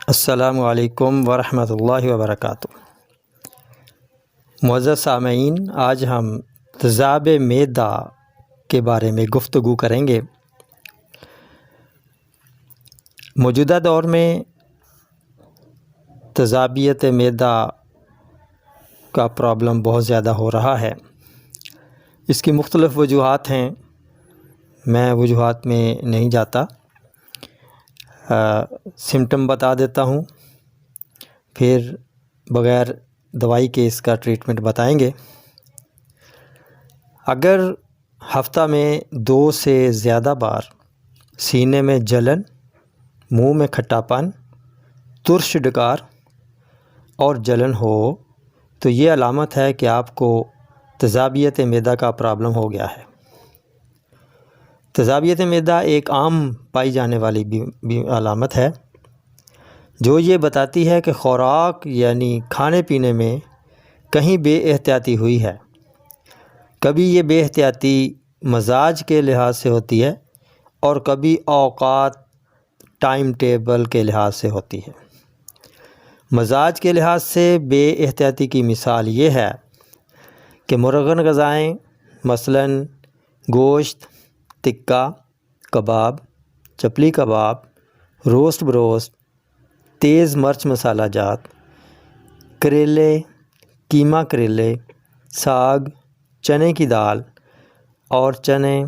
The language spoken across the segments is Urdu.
السلام علیکم ورحمۃ اللہ وبرکاتہ۔ معزز سامعین، آج ہم تیزاب معدہ کے بارے میں گفتگو کریں گے۔ موجودہ دور میں تیزابیت معدہ کا پرابلم بہت زیادہ ہو رہا ہے۔ اس کی مختلف وجوہات ہیں، میں وجوہات میں نہیں جاتا، سمٹم بتا دیتا ہوں، پھر بغیر دوائی کے اس کا ٹریٹمنٹ بتائیں گے۔ اگر ہفتہ میں 2 سے زیادہ بار سینے میں جلن، منہ میں کھٹاپن، ترش ڈکار اور جلن ہو تو یہ علامت ہے کہ آپ کو تیزابیت معدہ کا پرابلم ہو گیا ہے۔ تیزابیت معدہ ایک عام پائی جانے والی علامت ہے جو یہ بتاتی ہے کہ خوراک یعنی کھانے پینے میں کہیں بے احتیاطی ہوئی ہے۔ کبھی یہ بے احتیاطی مزاج کے لحاظ سے ہوتی ہے اور کبھی اوقات ٹائم ٹیبل کے لحاظ سے ہوتی ہے۔ مزاج کے لحاظ سے بے احتیاطی کی مثال یہ ہے کہ مرغن غذائیں مثلاً گوشت، ٹکا، کباب، چپلی کباب، روسٹ بروسٹ، تیز مرچ مسالہ جات، کریلے، کیما کریلے، ساگ، چنے کی دال اور چنے،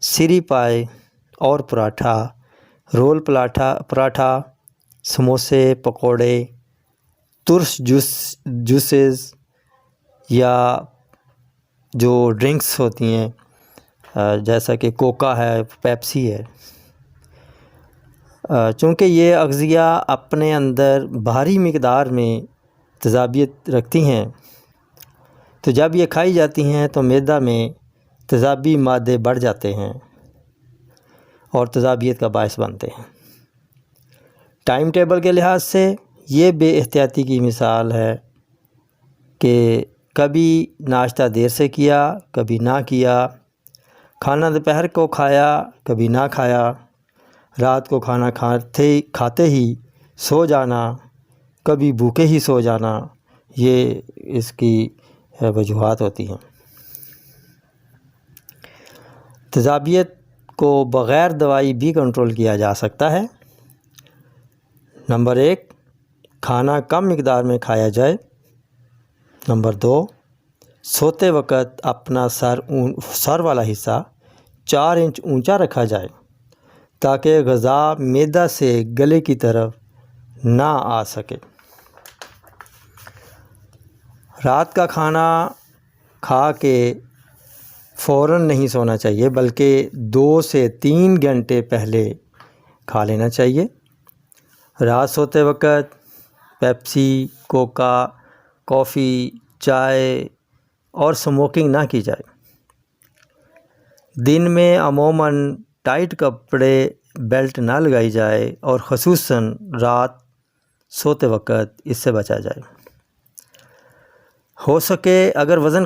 سری پائے اور پراٹھا، رول پراٹھا، سموسے، پکوڑے، ترش جوسز یا جو ڈرنکس ہوتی ہیں جیسا کہ کوکا ہے، پیپسی ہے، چونکہ یہ اغذیہ اپنے اندر بھاری مقدار میں تیزابیت رکھتی ہیں، تو جب یہ کھائی جاتی ہیں تو معدہ میں تیزابی مادے بڑھ جاتے ہیں اور تیزابیت کا باعث بنتے ہیں۔ ٹائم ٹیبل کے لحاظ سے یہ بے احتیاطی کی مثال ہے کہ کبھی ناشتہ دیر سے کیا، کبھی نہ کیا، کھانا دوپہر کو کھایا، کبھی نہ کھایا، رات کو کھانا کھاتے ہی سو جانا، کبھی بھوکے ہی سو جانا، یہ اس کی وجوہات ہوتی ہیں۔ تیزابیت کو بغیر دوائی بھی کنٹرول کیا جا سکتا ہے۔ نمبر 1، کھانا کم مقدار میں کھایا جائے۔ نمبر 2، سوتے وقت اپنا سر والا حصہ 4 انچ اونچا رکھا جائے تاکہ غذا معدہ سے گلے کی طرف نہ آ سکے۔ رات کا کھانا کھا کے فوراً نہیں سونا چاہیے بلکہ 2 سے 3 گھنٹے پہلے کھا لینا چاہیے۔ رات سوتے وقت پیپسی، کوکا، کافی، چائے اور سموکنگ نہ کی جائے۔ دن میں عموماً ٹائٹ کپڑے، بیلٹ نہ لگائی جائے اور خصوصاً رات سوتے وقت اس سے بچا جائے۔ ہو سکے اگر وزن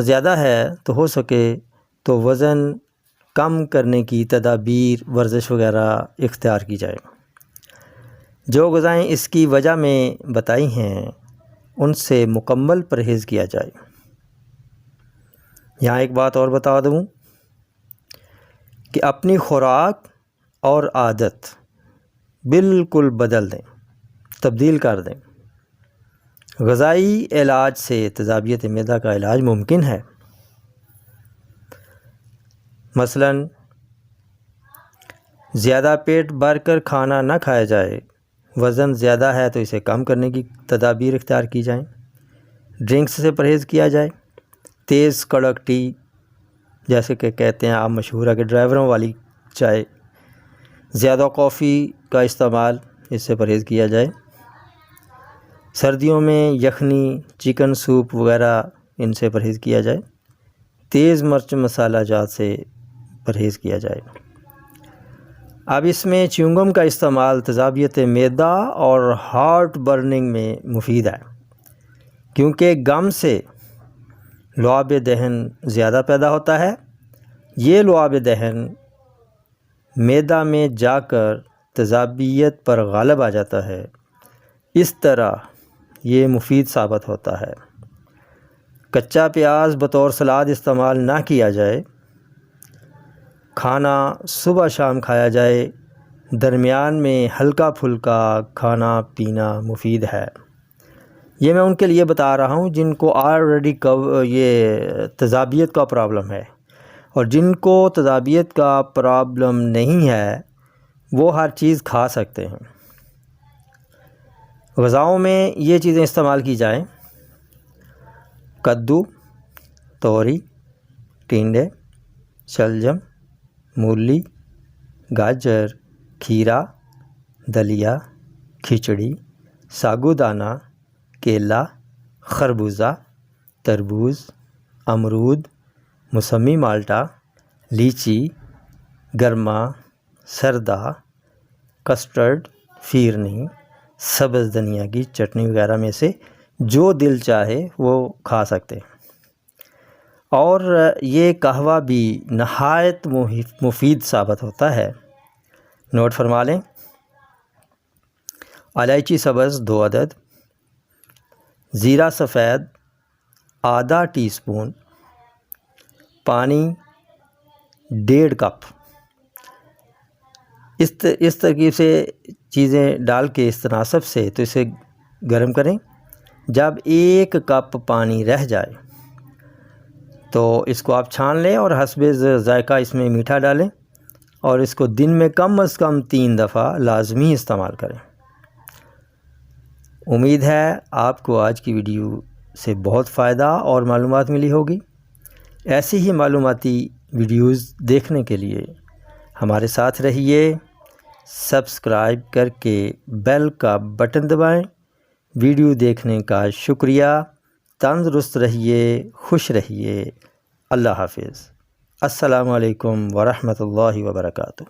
زیادہ ہے تو ہو سکے تو وزن کم کرنے کی تدابیر، ورزش وغیرہ اختیار کی جائے۔ جو غذائیں اس کی وجہ میں بتائی ہیں ان سے مکمل پرہیز کیا جائے۔ یہاں ایک بات اور بتا دوں کہ اپنی خوراک اور عادت بالکل بدل دیں، تبدیل کر دیں۔ غذائی علاج سے تیزابیت معدہ کا علاج ممکن ہے۔ مثلاً زیادہ پیٹ بھر کر کھانا نہ کھایا جائے۔ وزن زیادہ ہے تو اسے کم کرنے کی تدابیر اختیار کی جائیں۔ ڈرنکس سے پرہیز کیا جائے۔ تیز کڑک ٹی، جیسے کہ کہتے ہیں آپ مشہور ہے کہ ڈرائیوروں والی چائے، زیادہ کافی کا استعمال، اس سے پرہیز کیا جائے۔ سردیوں میں یخنی، چکن سوپ وغیرہ ان سے پرہیز کیا جائے۔ تیز مرچ مسالہ جات سے پرہیز کیا جائے۔ اب اس میں چیونگم کا استعمال تیزابیت معدہ اور ہارٹ برننگ میں مفید ہے، کیونکہ گم سے لعاب دہن زیادہ پیدا ہوتا ہے۔ یہ لعاب دہن معدہ میں جا کر تیزابیت پر غالب آ جاتا ہے، اس طرح یہ مفید ثابت ہوتا ہے۔ کچا پیاز بطور سلاد استعمال نہ کیا جائے، کھانا صبح شام کھایا جائے، درمیان میں ہلکا پھلکا کھانا پینا مفید ہے۔ یہ میں ان کے لیے بتا رہا ہوں جن کو آلریڈی یہ تیزابیت کا پرابلم ہے، اور جن کو تیزابیت کا پرابلم نہیں ہے وہ ہر چیز کھا سکتے ہیں۔ غذاؤں میں یہ چیزیں استعمال کی جائیں: کدو، توری، ٹینڈے، شلجم، مولی، گاجر، کھیرا، دلیا، کھچڑی، ساگودانہ، کیلا، خربوزہ، تربوز، امرود، موسمی مالٹا، لیچی، گرما، سردا، کسٹرڈ، فیرنی، سبز دھنیا کی چٹنی وغیرہ میں سے جو دل چاہے وہ کھا سکتے ہیں۔ اور یہ قہوہ بھی نہایت مفید ثابت ہوتا ہے۔ نوٹ فرما لیں: الائچی سبز 2 عدد، زیرہ سفید آدھا ٹی سپون، پانی 1.5 کپ۔ اس ترکیب سے چیزیں ڈال کے اس تناسب سے تو اسے گرم کریں۔ جب 1 کپ پانی رہ جائے تو اس کو آپ چھان لیں اور حسب ذائقہ اس میں میٹھا ڈالیں، اور اس کو دن میں کم از کم 3 دفعہ لازمی استعمال کریں۔ امید ہے آپ کو آج کی ویڈیو سے بہت فائدہ اور معلومات ملی ہوگی۔ ایسی ہی معلوماتی ویڈیوز دیکھنے کے لیے ہمارے ساتھ رہیے، سبسکرائب کر کے بیل کا بٹن دبائیں۔ ویڈیو دیکھنے کا شکریہ۔ تندرست رہیے، خوش رہیے۔ اللہ حافظ۔ السلام علیکم ورحمۃ اللہ وبرکاتہ۔